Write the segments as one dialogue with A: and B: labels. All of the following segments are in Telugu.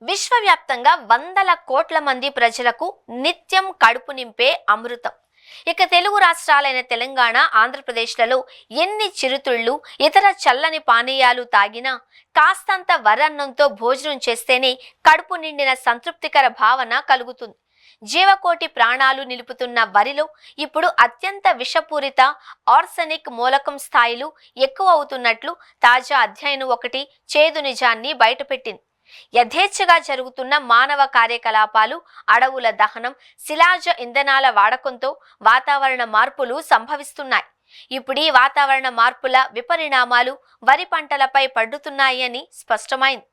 A: విశ్వవ్యాప్తంగా వందల కోట్ల మంది ప్రజలకు నిత్యం కడుపు నింపే అమృతం. ఇక తెలుగు రాష్ట్రాలైన తెలంగాణ, ఆంధ్రప్రదేశ్లలో ఎన్ని చిరుతిళ్ళు, ఇతర చల్లని పానీయాలు తాగినా కాస్తంత వరన్నంతో భోజనం చేస్తేనే కడుపు నిండిన సంతృప్తికర భావన కలుగుతుంది. జీవకోటి ప్రాణాలు నిలుపుతున్న వరిలో ఇప్పుడు అత్యంత విషపూరిత ఆర్సెనిక్ మూలకం స్థాయిలు ఎక్కువ అవుతున్నట్లు తాజా అధ్యయనం ఒకటి చేదు నిజాన్ని బయటపెట్టింది. యథేచ్ఛగా జరుగుతున్న మానవ కార్యకలాపాలు, అడవుల దహనం, శిలాజ ఇంధనాల వాడకంతో వాతావరణ మార్పులు సంభవిస్తున్నాయి. ఇప్పుడు ఈ వాతావరణ మార్పుల విపరిణామాలు వరి పంటలపై పడుతున్నాయని స్పష్టమైంది.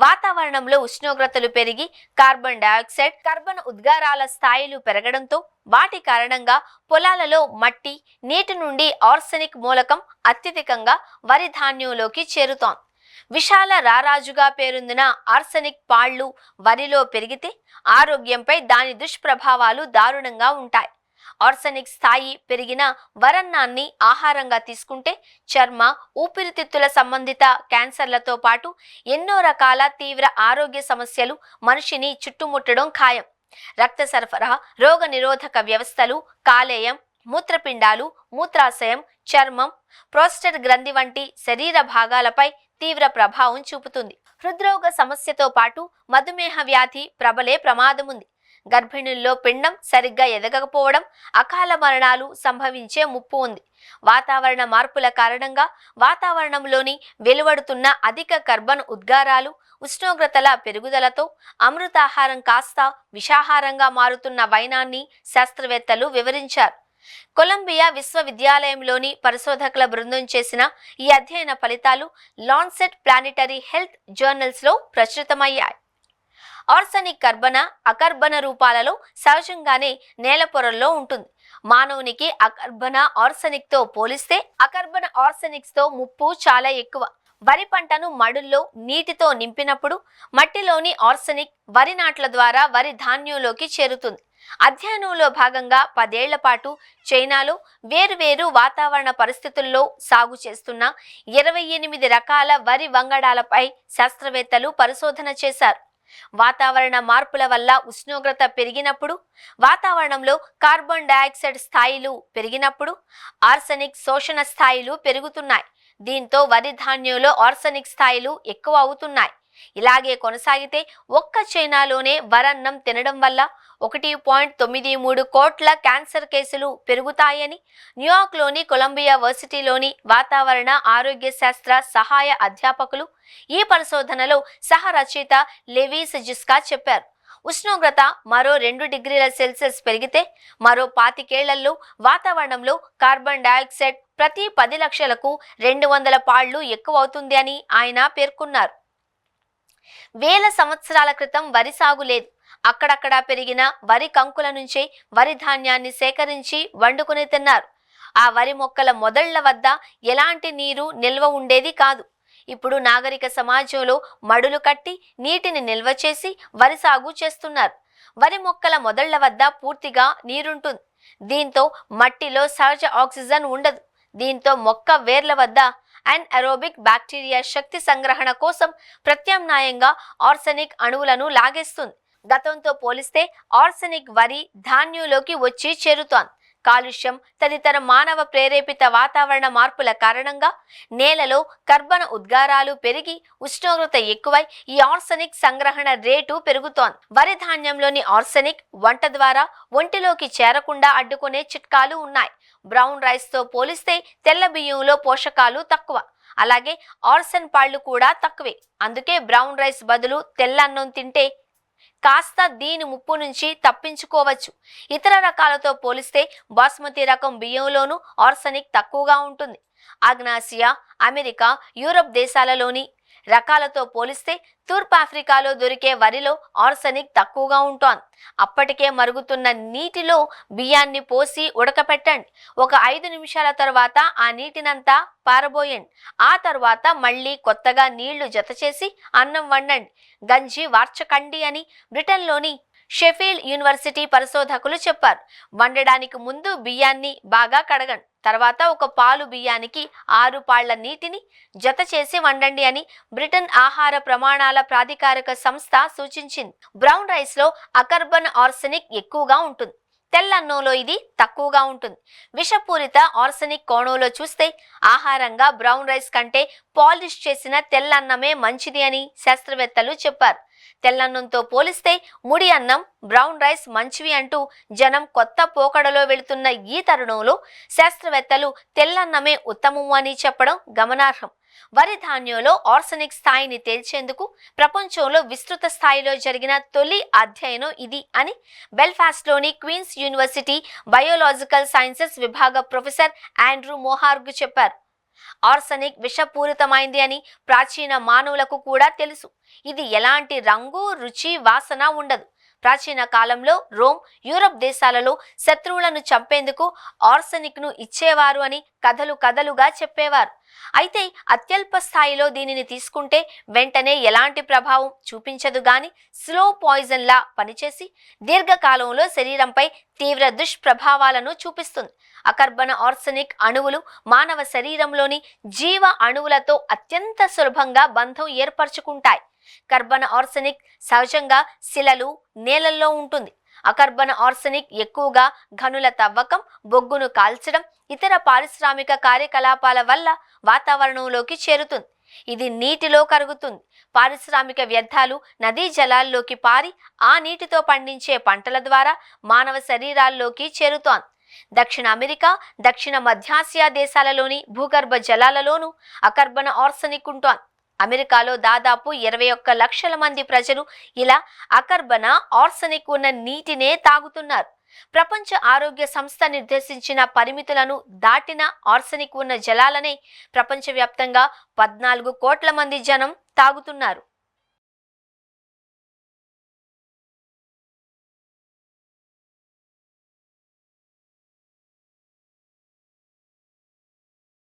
A: వాతావరణంలో ఉష్ణోగ్రతలు పెరిగి కార్బన్ డయాక్సైడ్, కర్బన ఉద్గారాల స్థాయిలు పెరగడంతో వాటి కారణంగా పొలాలలో మట్టి, నీటి నుండి ఆర్సెనిక్ మూలకం అత్యధికంగా వరి ధాన్యంలోకి చేరుతోంది. విశాల రారాజుగా పేరొందిన ఆర్సెనిక్ పాళ్లు వరిలో పెరిగితే ఆరోగ్యంపై దాని దుష్ప్రభావాలు దారుణంగా ఉంటాయి. ఆర్సెనిక్ స్థాయి పెరిగిన వరన్నాన్ని ఆహారంగా తీసుకుంటే చర్మ, ఊపిరితిత్తుల సంబంధిత క్యాన్సర్లతో పాటు ఎన్నో రకాల తీవ్ర ఆరోగ్య సమస్యలు మనిషిని చుట్టుముట్టడం ఖాయం. రక్త సరఫరా, రోగ నిరోధక వ్యవస్థలు, కాలేయం, మూత్రపిండాలు, మూత్రాశయం, చర్మం, ప్రోస్టేట్ గ్రంథి వంటి శరీర భాగాలపై తీవ్ర ప్రభావం చూపుతుంది. హృద్రోగ సమస్యతో పాటు మధుమేహ వ్యాధి ప్రబలే ప్రమాదం ఉంది. గర్భిణుల్లో పిండం సరిగ్గా ఎదగకపోవడం, అకాల మరణాలు సంభవించే ముప్పు ఉంది. వాతావరణ మార్పుల కారణంగా వాతావరణంలోని వెలువడుతున్న అధిక కర్బన ఉద్గారాలు, ఉష్ణోగ్రతల పెరుగుదలతో అమృతాహారం కాస్త విషాహారంగా మారుతున్న వైనాన్ని శాస్త్రవేత్తలు వివరించారు. కొలంబియా విశ్వవిద్యాలయంలోని పరిశోధకుల బృందం చేసిన ఈ అధ్యయన ఫలితాలు లాన్సెట్ ప్లానిటరీ హెల్త్ జర్నల్స్ లో ప్రచురితమయ్యాయి. ఆర్సెనిక్ కర్బన, అకర్బన రూపాలలో సహజంగానే నేల పొరల్లో ఉంటుంది. మానవునికి అకర్బన ఆర్సెనిక్ తో పోలిస్తే అకర్బన ఆర్సెనిక్స్ తో ముప్పు చాలా ఎక్కువ. వరి పంటను మడుల్లో నీటితో నింపినప్పుడు మట్టిలోని ఆర్సెనిక్ వరి నాట్ల ద్వారా వరి ధాన్యంలోకి చేరుతుంది. అధ్యయనంలో భాగంగా 10 ఏళ్ల పాటు చైనాలో వేరువేరు వాతావరణ పరిస్థితుల్లో సాగు చేస్తున్న 28 రకాల వరి వంగడాలపై శాస్త్రవేత్తలు పరిశోధన చేశారు. వాతావరణ మార్పుల వల్ల ఉష్ణోగ్రత పెరిగినప్పుడు, వాతావరణంలో కార్బన్ డయాక్సైడ్ స్థాయిలు పెరిగినప్పుడు ఆర్సెనిక్ శోషణ స్థాయిలు పెరుగుతున్నాయి. దీంతో వరి ధాన్యంలో ఆర్సెనిక్ స్థాయిలు ఎక్కువ అవుతున్నాయి. ఇలాగే కొనసాగితే ఒక్క చైనాలోనే వరన్నం తినడం వల్ల 1.93 కోట్ల క్యాన్సర్ కేసులు పెరుగుతాయని న్యూయార్క్లోని కొలంబియా వర్సిటీలోని వాతావరణ ఆరోగ్య శాస్త్ర సహాయ అధ్యాపకులు, ఈ పరిశోధనలో సహ రచయిత లెవీస్ జిస్కా చెప్పారు. ఉష్ణోగ్రత మరో 2 డిగ్రీల సెల్సియస్ పెరిగితే మరో 25 ఏళ్లలో వాతావరణంలో కార్బన్ డయాక్సైడ్ ప్రతి 10 లక్షలకు 200 పాళ్లు ఎక్కువ అవుతుంది అని ఆయన పేర్కొన్నారు. వేల సంవత్సరాల క్రితం వరి సాగు లేదు. అక్కడక్కడా పెరిగిన వరి కంకుల నుంచే వరి ధాన్యాన్ని సేకరించి వండుకుని తిన్నారు. ఆ వరి మొక్కల మొదళ్ల వద్ద ఎలాంటి నీరు నిల్వ ఉండేది కాదు. ఇప్పుడు నాగరిక సమాజంలో మడులు కట్టి నీటిని నిల్వ చేసి వరి సాగు చేస్తున్నారు. వరి మొక్కల మొదళ్ల వద్ద పూర్తిగా నీరుంటుంది. దీంతో మట్టిలో సహజ ఆక్సిజన్ ఉండదు. దీంతో మొక్క వేర్ల వద్ద అన్ఎరోబిక్ బ్యాక్టీరియా శక్తి సంగ్రహణ కోసం ప్రత్యామ్నాయంగా ఆర్సెనిక్ అణువులను లాగేస్తుంది. గతంతో పోలిస్తే ఆర్సెనిక్ వరి ధాన్యంలోకి వచ్చి చేరుతోంది. కాలుష్యం తదితర మానవ ప్రేరేపిత వాతావరణ మార్పుల కారణంగా నేలలో కర్బన ఉద్గారాలు పెరిగి ఉష్ణోగ్రత ఎక్కువై ఈ ఆర్సెనిక్ సంగ్రహణ రేటు పెరుగుతోంది. వరి ధాన్యంలోని ఆర్సెనిక్ వంట ద్వారా ఒంటిలోకి చేరకుండా అడ్డుకునే చిట్కాలు ఉన్నాయి. బ్రౌన్ రైస్ తో పోలిస్తే తెల్ల బియ్యంలో పోషకాలు తక్కువ. అలాగే ఆర్సెన్ పాళ్లు కూడా తక్కువే. అందుకే బ్రౌన్ రైస్ బదులు తెల్ల అన్నం తింటే కాస్త దీని ముప్పు నుంచి తప్పించుకోవచ్చు. ఇతర రకాలతో పోలిస్తే బాస్మతి రకం బియ్యంలోనూ ఆర్సెనిక్ తక్కువగా ఉంటుంది. ఆగ్నేసియా, అమెరికా, యూరప్ దేశాలలోని రకాలతో పోలిస్తే తూర్పు ఆఫ్రికాలో దొరికే వరిలో ఆర్సెనిక్ తక్కువగా ఉంటుంది. అప్పటికే మరుగుతున్న నీటిలో బియ్యాన్ని పోసి ఉడకపెట్టండి. ఒక 5 నిమిషాల తర్వాత ఆ నీటినంతా పారబోయండి. ఆ తర్వాత మళ్ళీ కొత్తగా నీళ్లు జత చేసి అన్నం వండండి. గంజి వార్చకండి అని బ్రిటన్లోని షెఫీల్డ్ యూనివర్సిటీ పరిశోధకులు చెప్పారు. వండడానికి ముందు బియ్యాన్ని బాగా కడగండి. తర్వాత ఒక పాలు బియ్యానికి 6 పాళ్ల నీటిని జత చేసి వండండి అని బ్రిటన్ ఆహార ప్రమాణాల ప్రాధికారిక సంస్థ సూచించింది. బ్రౌన్ రైస్ లో అకర్బన్ ఆర్సెనిక్ ఎక్కువగా ఉంటుంది. తెల్లన్నంలో ఇది తక్కువగా ఉంటుంది. విషపూరిత ఆర్సెనిక్ కోణంలో చూస్తే ఆహారంగా బ్రౌన్ రైస్ కంటే పాలిష్ చేసిన తెల్లన్నమే మంచిది అని శాస్త్రవేత్తలు చెప్పారు. తెల్లన్నంతో పోలిస్తే ముడి అన్నం, బ్రౌన్ రైస్ మంచివి అంటూ జనం కొత్త పోకడలో వెళుతున్న ఈ తరుణంలో శాస్త్రవేత్తలు తెల్లన్నమే ఉత్తమము అని చెప్పడం గమనార్హం. వరి ధాన్యంలో ఆర్సెనిక్ స్థాయిని తేల్చేందుకు ప్రపంచంలో విస్తృత స్థాయిలో జరిగిన తొలి అధ్యయనం ఇది అని బెల్ఫాస్ట్లోని క్వీన్స్ యూనివర్సిటీ బయోలాజికల్ సైన్సెస్ విభాగ ప్రొఫెసర్ ఆండ్రూ మోహార్గ్ చెప్పారు. ఆర్సెనిక్ విషపూరితమైంది అని ప్రాచీన మానవులకు కూడా తెలుసు. ఇది ఎలాంటి రంగు, రుచి, వాసన ఉండదు. ప్రాచీన కాలంలో రోమ్, యూరప్ దేశాలలో శత్రువులను చంపేందుకు ఆర్సెనిక్ ను ఇచ్చేవారు అని కథలుగా చెప్పేవారు. అయితే అత్యల్ప స్థాయిలో దీనిని తీసుకుంటే వెంటనే ఎలాంటి ప్రభావం చూపించదు గాని స్లో పాయిజన్ లా పనిచేసి దీర్ఘకాలంలో శరీరంపై తీవ్ర దుష్ప్రభావాలను చూపిస్తుంది. అకర్బన ఆర్సెనిక్ అణువులు మానవ శరీరంలోని జీవ అణువులతో అత్యంత సులభంగా బంధం ఏర్పరచుకుంటాయి. కర్బన ఆర్సెనిక్ సహజంగా శిలలు, నేలల్లో ఉంటుంది. అకర్బన ఆర్సెనిక్ ఎక్కువగా గనుల తవ్వకం, బొగ్గును కాల్చడం, ఇతర పారిశ్రామిక కార్యకలాపాల వల్ల వాతావరణంలోకి చేరుతుంది. ఇది నీటిలో కరుగుతుంది. పారిశ్రామిక వ్యర్థాలు నదీ జలాల్లోకి పారి ఆ నీటితో పండించే పంటల ద్వారా మానవ శరీరాల్లోకి చేరుతోంది. దక్షిణ అమెరికా, దక్షిణ మధ్యాసియా దేశాలలోని భూగర్భ జలాలలోనూ అకర్బన ఆర్సెనిక్ ఉంటోంది. అమెరికాలో దాదాపు 21 లక్షల మంది ప్రజలు ఇలా అకర్బన ఆర్సెనిక్ ఉన్న నీటినే తాగుతున్నారు. ప్రపంచ ఆరోగ్య సంస్థ నిర్దేశించిన పరిమితులను దాటిన ఆర్సెనిక్ ఉన్న జలాలనే ప్రపంచవ్యాప్తంగా 14 కోట్ల మంది జనం తాగుతున్నారు.